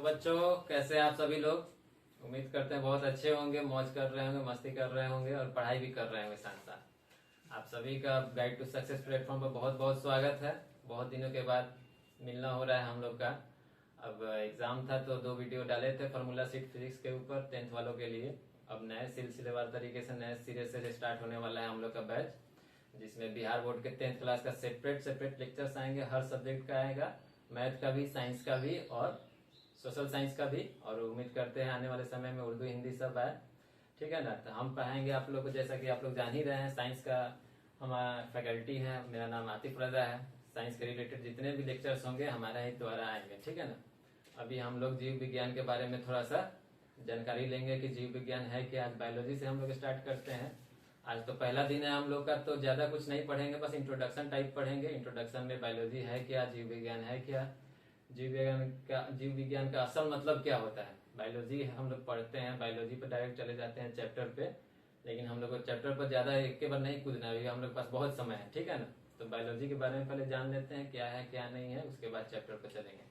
बच्चों, कैसे आप सभी लोग। उम्मीद करते हैं बहुत अच्छे होंगे, मौज कर रहे होंगे, मस्ती कर रहे होंगे और पढ़ाई भी कर रहे होंगे साथ साथ। आप सभी का गाइड टू सक्सेस प्लेटफॉर्म पर बहुत बहुत स्वागत है। बहुत दिनों के बाद मिलना हो रहा है हम लोग का। अब एग्जाम था तो 2 वीडियो डाले थे फॉर्मूला शीट फिजिक्स के ऊपर 10th वालों के लिए। अब नए सिलसिलेवार तरीके से नए सिरे से स्टार्ट होने वाला है हम लोग का बैच, जिसमें बिहार बोर्ड के 10th क्लास का सेपरेट लेक्चर्स आएंगे। हर सब्जेक्ट का आएगा, मैथ का भी, साइंस का भी और सोशल साइंस का भी। और उम्मीद करते हैं आने वाले समय में उर्दू हिंदी सब आए, ठीक है ना। तो हम पढ़ाएंगे आप लोग को, जैसा कि आप लोग जान ही रहे हैं। साइंस का हमारा फैकल्टी है, मेरा नाम आतिफ रजा है। साइंस के रिलेटेड जितने भी लेक्चर्स होंगे हमारा ही द्वारा आएंगे, ठीक है ना। अभी हम लोग जीव विज्ञान के बारे में थोड़ा सा जानकारी लेंगे कि जीव विज्ञान है क्या। आज बायोलॉजी से हम लोग स्टार्ट करते हैं। आज तो पहला दिन है हम लोग का, तो ज्यादा कुछ नहीं पढ़ेंगे, बस इंट्रोडक्शन टाइप पढ़ेंगे। इंट्रोडक्शन में बायोलॉजी है क्या, जीव विज्ञान है क्या, जीव विज्ञान का असल मतलब क्या होता है। बायोलॉजी हम लोग पढ़ते हैं, बायोलॉजी पर डायरेक्ट चले जाते हैं चैप्टर पे, लेकिन हम लोग को चैप्टर पर ज्यादा एक के बार नहीं कूदना है, हम लोग के पास बहुत समय है, ठीक है ना। तो बायोलॉजी के बारे में पहले जान लेते हैं क्या है क्या नहीं है, उसके बाद चैप्टर पर चलेंगे,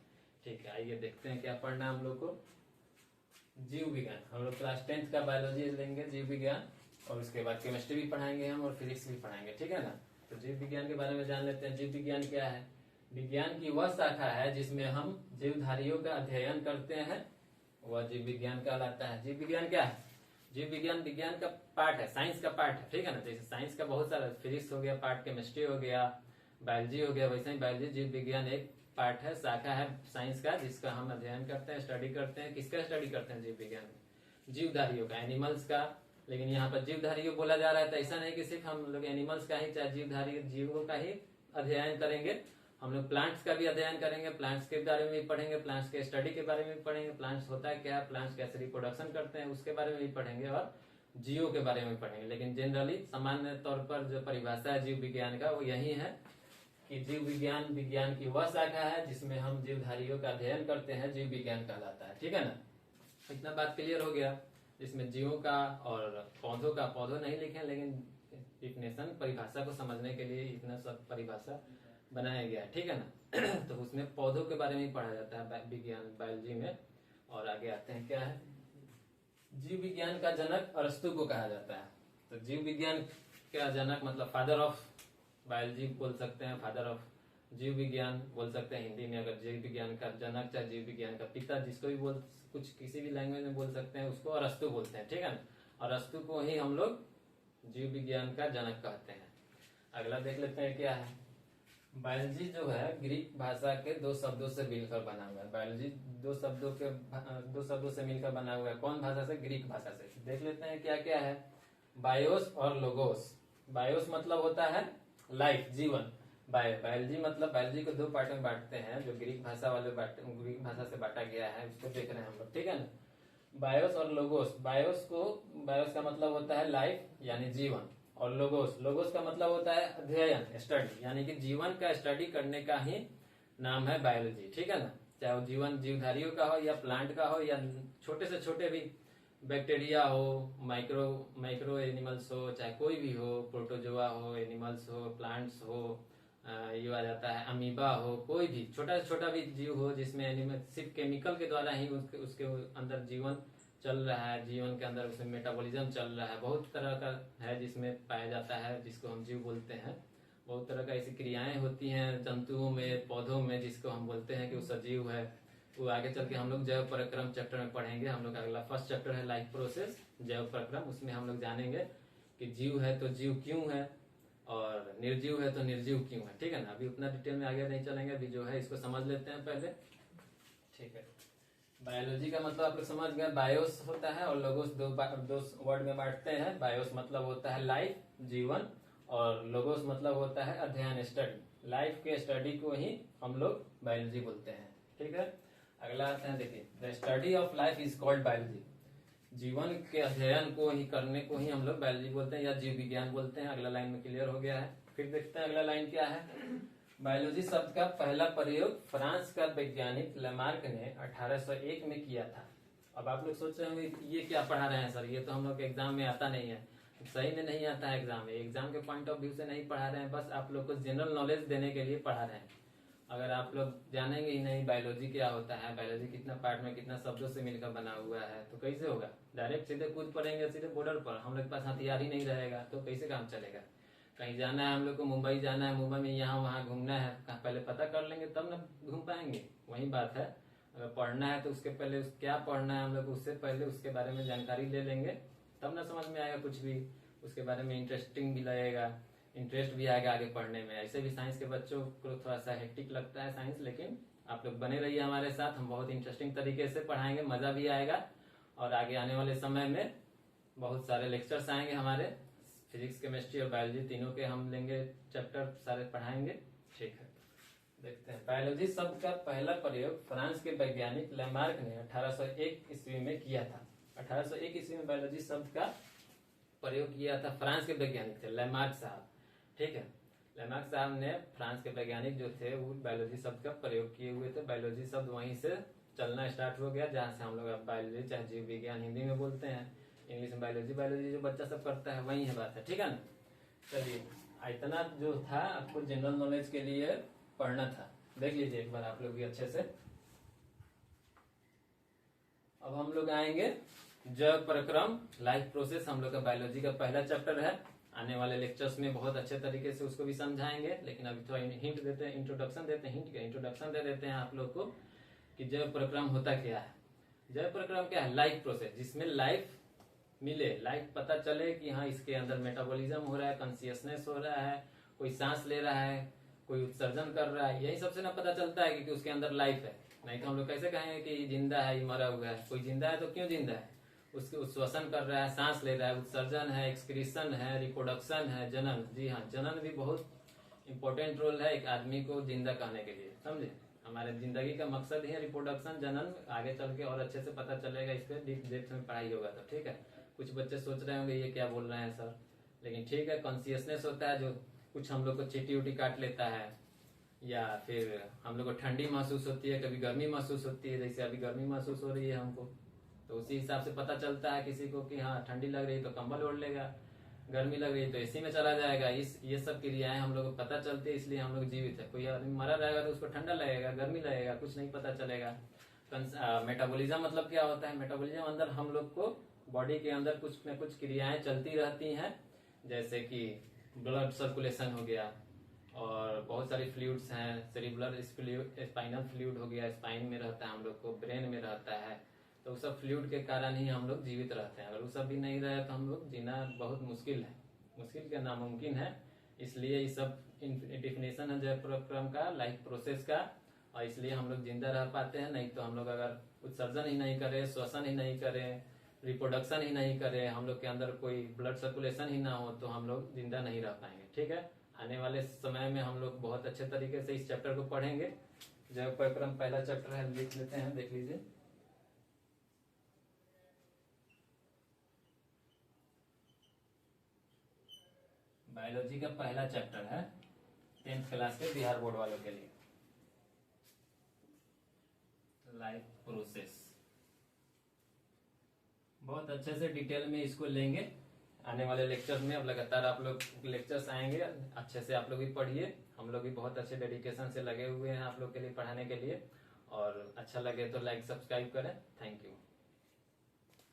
ठीक है। आइए देखते हैं क्या पढ़ना है हम लोग को। जीव विज्ञान हम लोग क्लास 10th का बायोलॉजी लेंगे, जीव विज्ञान, और उसके बाद केमिस्ट्री भी पढ़ाएंगे हम और फिजिक्स भी पढ़ाएंगे, ठीक है ना। तो जीव विज्ञान के बारे में जान लेते हैं। जीव विज्ञान क्या है? विज्ञान की वह शाखा है जिसमें हम जीवधारियों का अध्ययन करते हैं, वह जीव विज्ञान कहलाता है। जीव विज्ञान क्या है? जीव विज्ञान विज्ञान का पार्ट है, साइंस का पार्ट है, ठीक है ना। जैसे साइंस का बहुत सारा, फिजिक्स हो गया पार्ट, केमिस्ट्री हो गया, बायोलॉजी हो गया, वैसे ही बायोलॉजी जीव विज्ञान एक पार्ट है, शाखा है साइंस का, जिसका हम अध्ययन करते हैं, स्टडी करते हैं। किसका स्टडी करते हैं जीव विज्ञान में? जीवधारियों का, एनिमल्स का। लेकिन यहाँ पर जीवधारियों बोला जा रहा है, तो ऐसा नहीं कि सिर्फ हम लोग एनिमल्स का ही, चाहे जीवधारी जीवों का ही अध्ययन करेंगे। हम लोग प्लांट्स का भी अध्ययन करेंगे, प्लांट्स के बारे में भी पढ़ेंगे, प्लांट्स के स्टडी के बारे में भी पढ़ेंगे, प्लांट्स होता है क्या, प्लांट्स कैसे रिप्रोडक्शन करते हैं उसके बारे में भी पढ़ेंगे, और जीवों के बारे में पढ़ेंगे। लेकिन जनरली सामान्य तौर पर जो परिभाषा है जीव विज्ञान का वो यही है कि जीव विज्ञान विज्ञान की वह शाखा है जिसमें हम जीवधारियों का अध्ययन करते हैं, जीव विज्ञान कहलाता है, ठीक है ना। इतना बात क्लियर हो गया। जिसमें जीवों का और पौधों का, पौधों नहीं लिखे लेकिन डिफिनेशन परिभाषा को समझने के लिए इतना सब परिभाषा बनाया गया है, ठीक है ना। तो उसमें पौधों के बारे में ही पढ़ा जाता है विज्ञान बायोलॉजी में। और आगे आते हैं, क्या है जीव विज्ञान का जनक अरस्तु को कहा जाता है। तो जीव विज्ञान का जनक मतलब फादर ऑफ बायोलॉजी बोल सकते हैं, फादर ऑफ जीव विज्ञान बोल सकते हैं हिंदी में। अगर जीव विज्ञान का जनक चाहे जीव विज्ञान का पिता, जिसको भी बोल, कुछ किसी भी लैंग्वेज में बोल सकते हैं, उसको अरस्तु बोलते हैं, ठीक है ना। अरस्तु को ही हम लोग जीव विज्ञान का जनक कहते हैं। अगला देख लेते हैं क्या है। बायोलॉजी जो है ग्रीक भाषा के 2 शब्दों से मिलकर बना हुआ है। बायोलॉजी 2 शब्दों से मिलकर बना हुआ है। कौन भाषा से? ग्रीक भाषा से। देख लेते हैं क्या क्या है। बायोस और लोगोस। बायोस मतलब होता है लाइफ, जीवन। बायोलॉजी मतलब, बायोलॉजी को 2 पार्ट में बांटते हैं, जो ग्रीक भाषा से बांटा गया है, उसको देख रहे हैं हम लोग, ठीक है ना। बायोस और लोगोस। बायोस का मतलब होता है लाइफ यानी जीवन, और लोगोस का मतलब होता है अध्ययन, स्टडी, यानी कि जीवन का स्टडी करने का ही नाम है बायोलॉजी, ठीक है ना। चाहे वो जीवन जीवधारियों का हो या प्लांट का हो या छोटे से छोटे भी बैक्टीरिया हो, माइक्रो एनिमल्स हो, चाहे कोई भी हो, प्रोटोजोआ हो, एनिमल्स हो, प्लांट्स हो, ये आ जाता है अमीबा हो, कोई भी छोटा से छोटा भी जीव हो जिसमें एनिमल सिर्फ केमिकल के द्वारा ही उसके अंदर जीवन चल रहा है, जीवन के अंदर उसमें मेटाबॉलिज्म चल रहा है, बहुत तरह का है जिसमें पाया जाता है, जिसको हम जीव बोलते हैं। बहुत तरह का ऐसी क्रियाएं होती हैं जंतुओं में, पौधों में, जिसको हम बोलते हैं कि वो सजीव है। वो आगे चल के हम लोग जैव प्रक्रम चैप्टर में पढ़ेंगे। हम लोग अगला फर्स्ट चैप्टर है लाइफ प्रोसेस, जैव प्रक्रम। उसमें हम लोग जानेंगे कि जीव है तो जीव क्यों है, और निर्जीव है तो निर्जीव क्यों है, ठीक है ना। अभी उतना डिटेल में आगे नहीं चलेंगे, अभी जो है इसको समझ लेते हैं पहले, ठीक है। बायोलॉजी का मतलब आप लोग समझ गए, बायोस होता है और लोगोस दो वर्ड में बांटते हैं। बायोस मतलब होता है लाइफ, जीवन, और लोगोस मतलब होता है अध्ययन, स्टडी। लाइफ के स्टडी को ही हम लोग बायोलॉजी बोलते हैं, ठीक है। अगला आते हैं, देखिए, the study of life is called biology. जीवन के अध्ययन को ही करने को ही हम लोग बायोलॉजी बोलते हैं या जीव विज्ञान बोलते हैं। अगला लाइन में क्लियर हो गया है। फिर देखते हैं अगला लाइन क्या है। बायोलॉजी शब्द का पहला प्रयोग फ्रांस का वैज्ञानिक लेमार्क ने 1801 में किया था। अब आप लोग सोच रहे होंगे ये क्या पढ़ा रहे हैं सर, ये तो हम लोग के एग्जाम में आता नहीं है। सही में नहीं आता है एग्जाम में, एग्जाम के पॉइंट ऑफ व्यू से नहीं पढ़ा रहे हैं, बस आप लोग को जनरल नॉलेज देने के लिए पढ़ा रहे हैं। अगर आप लोग जानेंगे ही नहीं बायोलॉजी क्या होता है, बायोलॉजी कितना पार्ट में कितना शब्दों से मिलकर बना हुआ है, तो कैसे होगा। डायरेक्ट सीधे कूद पड़ेंगे सीधे बॉर्डर पर, हम लोग के पास हथियार ही नहीं रहेगा तो कैसे काम चलेगा। कहीं जाना है हम लोग को, मुंबई जाना है, मुंबई में यहाँ वहाँ घूमना है, पहले पता कर लेंगे तब ना घूम पाएंगे। वही बात है, अगर पढ़ना है तो उसके पहले क्या पढ़ना है हम लोग, उससे पहले उसके बारे में जानकारी ले लेंगे तब ना समझ में आएगा कुछ भी, उसके बारे में इंटरेस्टिंग भी लगेगा, इंटरेस्ट भी आएगा आगे पढ़ने में। ऐसे भी साइंस के बच्चों को थोड़ा सा हेक्टिक लगता है साइंस, लेकिन आप लोग बने रहिए हमारे साथ, हम बहुत इंटरेस्टिंग तरीके से पढ़ाएंगे, मजा भी आएगा। और आगे आने वाले समय में बहुत सारे लेक्चर्स आएंगे हमारे, फिजिक्स केमिस्ट्री और बायोलॉजी तीनों के हम लेंगे चैप्टर, सारे पढ़ाएंगे। ठीक है, देखते हैं। बायोलॉजी शब्द का पहला प्रयोग फ्रांस के वैज्ञानिक लैमार्क ने 1801 ईस्वी में किया था। 1801 ईस्वी में बायोलॉजी शब्द का प्रयोग किया था, फ्रांस के वैज्ञानिक थे लैमार्क साहब। ठीक है, लैमार्क साहब ने, फ्रांस के वैज्ञानिक जो थे वो बायोलॉजी शब्द का प्रयोग किए हुए थे। बायोलॉजी शब्द वहीं से चलना स्टार्ट हो गया, जहाँ से हम लोग अब बायोलॉजी चाहे जीव विज्ञान हिंदी में बोलते हैं, इंग्लिश में बायोलॉजी, बायोलॉजी जो बच्चा सब करता है वही है बात है। ठीक है ना, चलिए इतना जो था आपको जनरल नॉलेज के लिए पढ़ना था, देख लीजिए एक बार आप लोग भी अच्छे से। अब हम लोग आएंगे जैव प्रक्रम, लाइफ प्रोसेस, हम लोग का बायोलॉजी का पहला चैप्टर है। आने वाले लेक्चर्स में बहुत अच्छे तरीके से उसको भी समझाएंगे, लेकिन अभी थोड़ा हिंट देते हैं, इंट्रोडक्शन देते हैं, हिंट का इंट्रोडक्शन दे देते हैं आप लोग को कि जैव प्रक्रम होता क्या है। जैव प्रक्रम क्या है, लाइफ प्रोसेस, जिसमें लाइफ मिले, लाइफ पता चले कि हाँ इसके अंदर मेटाबॉलिज्म हो रहा है, कॉन्शियसनेस हो रहा है, कोई सांस ले रहा है, कोई उत्सर्जन कर रहा है, यही सबसे ना पता चलता है कि उसके अंदर लाइफ है। नहीं तो हम लोग कैसे कहेंगे कि ये जिंदा है, ये मरा हुआ है। कोई जिंदा है तो क्यों जिंदा है, उसके श्वसन कर रहा है, सांस ले रहा है, उत्सर्जन है, एक्सक्रीशन है, रिप्रोडक्शन है, जनन। जी हाँ, जनन भी बहुत इंपॉर्टेंट रोल है एक आदमी को जिंदा कहने के लिए, समझे। हमारे जिंदगी का मकसद ही है रिप्रोडक्शन, जनन। आगे चल के और अच्छे से पता चलेगा, इस पर डीप डेप्थ में पढ़ाई होगा तो। ठीक है, कुछ बच्चे सोच रहे होंगे ये क्या बोल रहे हैं सर, लेकिन ठीक है, कॉन्शियसनेस होता है जो कुछ हम लोग को चींटी उटी काट लेता है, या फिर हम लोग को ठंडी महसूस होती है, कभी गर्मी महसूस होती है, जैसे अभी गर्मी महसूस हो रही है हमको, तो उसी हिसाब से पता चलता है किसी को कि हाँ ठंडी लग रही है तो कंबल ओढ़ लेगा, गर्मी लग रही है तो एसी में चला जाएगा। ये सब क्रियाएं हम लोग को पता चलती है, इसलिए हम लोग जीवित है। कोई आदमी मरा रहेगा तो उसको ठंडा लगेगा, गर्मी लगेगा, कुछ नहीं पता चलेगा। मेटाबॉलिज्म मतलब क्या होता है, मेटाबॉलिज्म अंदर हम लोग को बॉडी के अंदर कुछ न कुछ क्रियाएं चलती रहती हैं, जैसे कि ब्लड सर्कुलेशन हो गया, और बहुत सारी फ्लूइड्स हैं, सेरिब्रल स्पाइनल फ्लूइड हो गया, स्पाइन में रहता है हम लोग को, ब्रेन में रहता है, तो उस सब फ्लूइड के कारण ही हम लोग जीवित रहते हैं। अगर वो सब भी नहीं रहे तो हम लोग जीना बहुत मुश्किल है, मुश्किल क्या नामुमकिन है। इसलिए ये सब डिफिनेशन है जैव प्रक्रम का, लाइफ प्रोसेस का, और इसलिए हम लोग जिंदा रह पाते हैं। नहीं तो हम लोग अगर उत्सर्जन ही नहीं करें, श्वसन ही नहीं करें, रिप्रोडक्शन ही नहीं करें, हम लोग के अंदर कोई ब्लड सर्कुलेशन ही ना हो, तो हम लोग जिंदा नहीं रह पाएंगे। ठीक है, आने वाले समय में हम लोग बहुत अच्छे तरीके से इस चैप्टर को पढ़ेंगे। जैव प्रक्रम पहला चैप्टर है, लिख लेते हैं, देख लीजिए। बायोलॉजी का पहला चैप्टर है 10th क्लास के बिहार बोर्ड वालों के लिए, लाइफ प्रोसेस। बहुत अच्छे से डिटेल में इसको लेंगे आने वाले लेक्चर्स में। अब लगातार आप लोग लेक्चर्स आएंगे, अच्छे से आप लोग भी पढ़िए, हम लोग भी बहुत अच्छे डेडिकेशन से लगे हुए हैं आप लोग के लिए पढ़ाने के लिए। और अच्छा लगे तो लाइक सब्सक्राइब करें। Thank you.